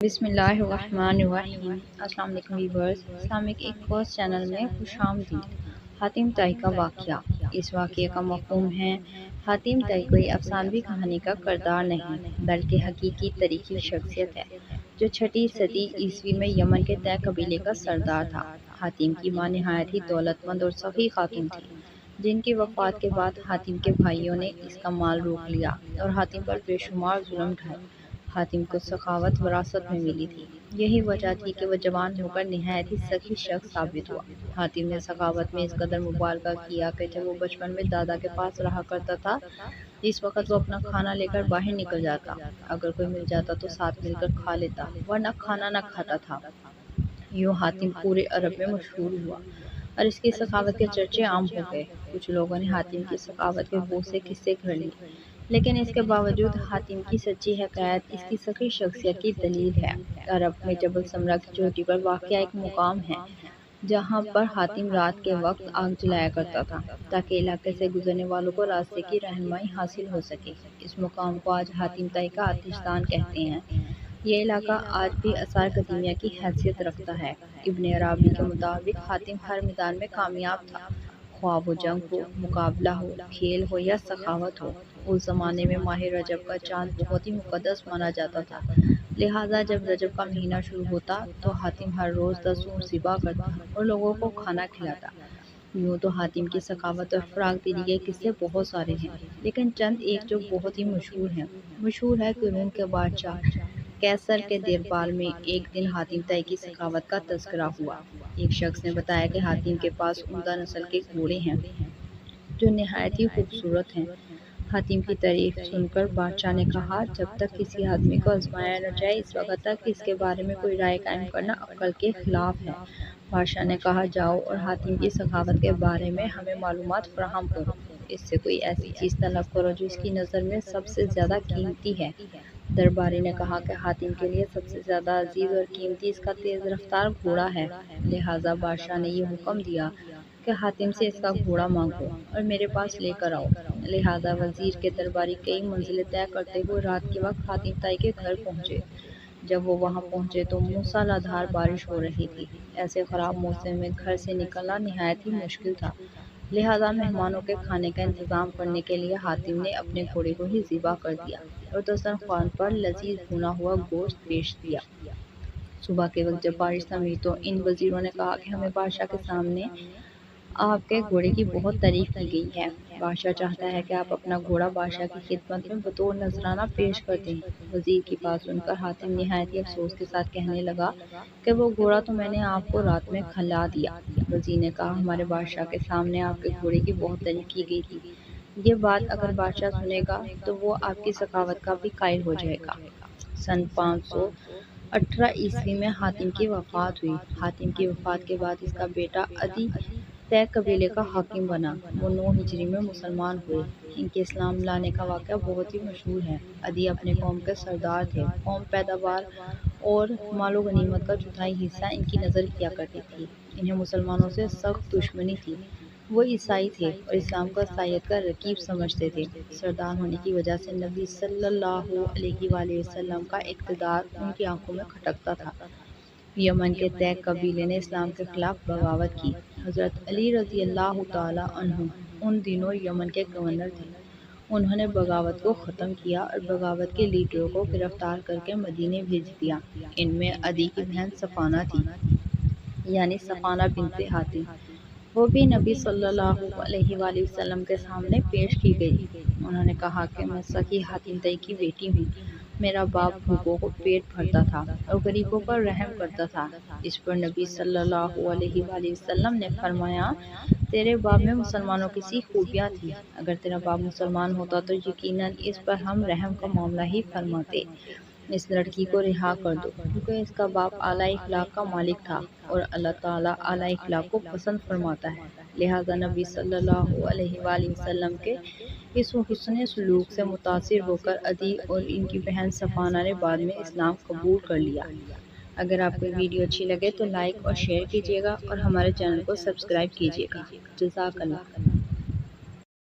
بسم اللہ الرحمن الرحیم۔ السلام علیکم ویورز، اسلامک ایک فرسٹ چینل میں خوش آمدید۔ حاتم طائی کا واقعہ۔ اس واقعے کا مفہوم ہے حاتم طائی کوئی افسانوی کہانی کا کردار نہیں بلکہ حقیقی تاریخی شخصیت ہے جو 6 صدی عیسوی میں یمن کے طے قبیلے کا سردار تھا۔ حاتم کی ماں نہایت ہی دولت مند اور سخی خاتون تھی جن کی وفات کے بعد حاتم کے بھائیوں نے اس کا مال روک لیا اور حاتم پر بے شمار ظلم ڈھائے۔ حاتم کو سخاوت وراثت میں ملی تھی، یہی وجہ تھی کہ وہ جوان ہو کر نہایت ہی سخی شخص ثابت ہوا۔ حاتم نے سخاوت میں اس قدر مبالغہ کیا کہ جب وہ بچپن میں دادا کے پاس رہا کرتا تھا، اس وقت وہ اپنا کھانا لے کر باہر نکل جاتا، اگر کوئی مل جاتا تو ساتھ مل کر کھا لیتا ورنہ کھانا نہ کھاتا تھا۔ یوں حاتم پورے عرب میں مشہور ہوا اور اس کی سخاوت کے چرچے عام ہو گئے۔ کچھ لوگوں نے حاتم کی سخاوت کے بہت سے قصے گھڑ لیے، لیکن اس کے باوجود حاتم کی سچی حکایت اس کی سخی شخصیت کی دلیل ہے۔ عرب میں جبل سمرہ کی چوٹی پر واقع ایک مقام ہے جہاں پر حاتم رات کے وقت آگ جلایا کرتا تھا تاکہ علاقے سے گزرنے والوں کو راستے کی رہنمائی حاصل ہو سکے۔ اس مقام کو آج حاتم طائی کا آتش دان کہتے ہیں۔ یہ علاقہ آج بھی آثار قدیمہ کی حیثیت رکھتا ہے۔ ابن عربی کے مطابق حاتم ہر میدان میں کامیاب تھا، خواہ وہ جنگ ہو، مقابلہ ہو، کھیل ہو یا سخاوت ہو۔ اس زمانے میں ماہ رجب کا چاند بہت ہی مقدس مانا جاتا تھا، لہٰذا جب رجب کا مہینہ شروع ہوتا تو حاتم ہر روز 10 اونٹ ذبح کرتا اور لوگوں کو کھانا کھلاتا۔ یوں تو حاتم کی سخاوت اور فراق دلی کے قصے بہت سارے ہیں، لیکن چند ایک جو بہت ہی مشہور ہے کہ روم کے بادشاہ قیصر کے دربار میں ایک دن حاتم طائی کی سخاوت کا تذکرہ ہوا۔ ایک شخص نے بتایا کہ حاتم کے پاس عمدہ نسل کے گھوڑے ہیں جو نہایت ہی خوبصورت ہیں۔ حاتم کی تعریف سن کر بادشاہ نے کہا، جب تک کسی آدمی کو آزمایا نہ جائے اس وقت تک اس کے بارے میں کوئی رائے قائم کرنا عقل کے خلاف ہے۔ بادشاہ نے کہا، جاؤ اور حاتم کی سخاوت کے بارے میں ہمیں معلومات فراہم کرو، اس سے کوئی ایسی چیز طلب کرو جو اس کی نظر میں سب سے زیادہ قیمتی ہے۔ درباری نے کہا کہ حاتم کے لیے سب سے زیادہ عزیز اور قیمتی اس کا تیز رفتار گھوڑا ہے، لہٰذا بادشاہ نے یہ حکم دیا کہ حاتم سے اس کا گھوڑا مانگو اور میرے پاس لے کر آؤ۔ لہٰذا وزیر کے درباری کئی منزلیں طے کرتے ہوئے رات کے وقت حاتم طائی کے گھر پہنچے۔ جب وہ وہاں پہنچے تو موسیٰ دھار بارش ہو رہی تھی۔ ایسے خراب موسم میں گھر سے نکلنا نہایت ہی مشکل تھا، لہٰذا مہمانوں کے کھانے کا انتظام کرنے کے لیے حاتم نے اپنے گھوڑے کو ہی ذبح کر دیا اور دسترخوان پر لذیذ بھنا ہوا گوشت پیش کیا۔ صبح کے وقت جب بارش تھمی تو ان وزیروں نے کہا کہ ہمیں بادشاہ کے سامنے آپ کے گھوڑے کی بہت تعریف کی گئی ہے، بادشاہ چاہتا ہے کہ آپ اپنا گھوڑا بادشاہ کی خدمت میں بطور نذرانہ پیش کر دیں۔ وزیر کی بات سن کر حاتم نہایت ہی افسوس کے ساتھ کہنے لگا کہ وہ گھوڑا تو میں نے آپ کو رات میں کھلا دیا۔ وزیر نے کہا، ہمارے بادشاہ کے سامنے آپ کے گھوڑے کی بہت تعریف کی گئی تھی، یہ بات اگر بادشاہ سنے گا تو وہ آپ کی سخاوت کا بھی قائل ہو جائے گا۔ سن 518 عیسوی میں حاتم کی وفات ہوئی۔ حاتم کی وفات کے بعد اس کا بیٹا عدی طے قبیلے کا حاکم بنا۔ وہ 9 ہجری میں مسلمان ہوئے۔ ان کے اسلام لانے کا واقعہ بہت ہی مشہور ہے۔ عدی اپنے قوم کے سردار تھے۔ قوم پیداوار اور مال و غنیمت کا چوتھائی حصہ ان کی نظر کیا کرتی تھی۔ انہیں مسلمانوں سے سخت دشمنی تھی۔ وہ عیسائی تھے اور اسلام کو عیسائیت کا رقیب سمجھتے تھے۔ سردار ہونے کی وجہ سے نبی صلی اللہ علیہ وآلہ وسلم کا اقتدار ان کی آنکھوں میں کھٹکتا تھا۔ یمن کے طے قبیلے نے اسلام کے خلاف بغاوت کی۔ حضرت علی رضی اللہ تعالیٰ عنہ ان دنوں یمن کے گورنر تھے۔ انہوں نے بغاوت کو ختم کیا اور بغاوت کے لیڈروں کو گرفتار کر کے مدینے بھیج دیا۔ ان میں عدی کی بہن صفانہ تھی، یعنی صفانہ بنت حاتم۔ وہ بھی نبی صلی اللہ علیہ وآلہ وسلم کے سامنے پیش کی گئی۔ انہوں نے کہا کہ میں سخی حاتم طائی کی بیٹی ہوں۔ میرا باپ بھوکوں کو پیٹ بھرتا تھا اور غریبوں پر رحم کرتا تھا۔ اس پر نبی صلی اللہ علیہ وآلہ وسلم نے فرمایا، تیرے باپ میں مسلمانوں کی سی خوبیاں تھیں، اگر تیرا باپ مسلمان ہوتا تو یقیناً اس پر ہم رحم کا معاملہ ہی فرماتے۔ اس لڑکی کو رہا کر دو کیونکہ اس کا باپ اعلیٰ اخلاق کا مالک تھا اور اللہ تعالیٰ اعلیٰ اخلاق کو پسند فرماتا ہے۔ لہٰذا نبی صلی اللہ علیہ وآلہ وسلم کے اس حسن سلوک سے متاثر ہو کر عدی اور ان کی بہن صفانہ نے بعد میں اسلام قبول کر لیا۔ اگر آپ کو ویڈیو اچھی لگے تو لائک اور شیئر کیجیے گا اور ہمارے چینل کو سبسکرائب کیجیے گا۔ جزاک اللہ۔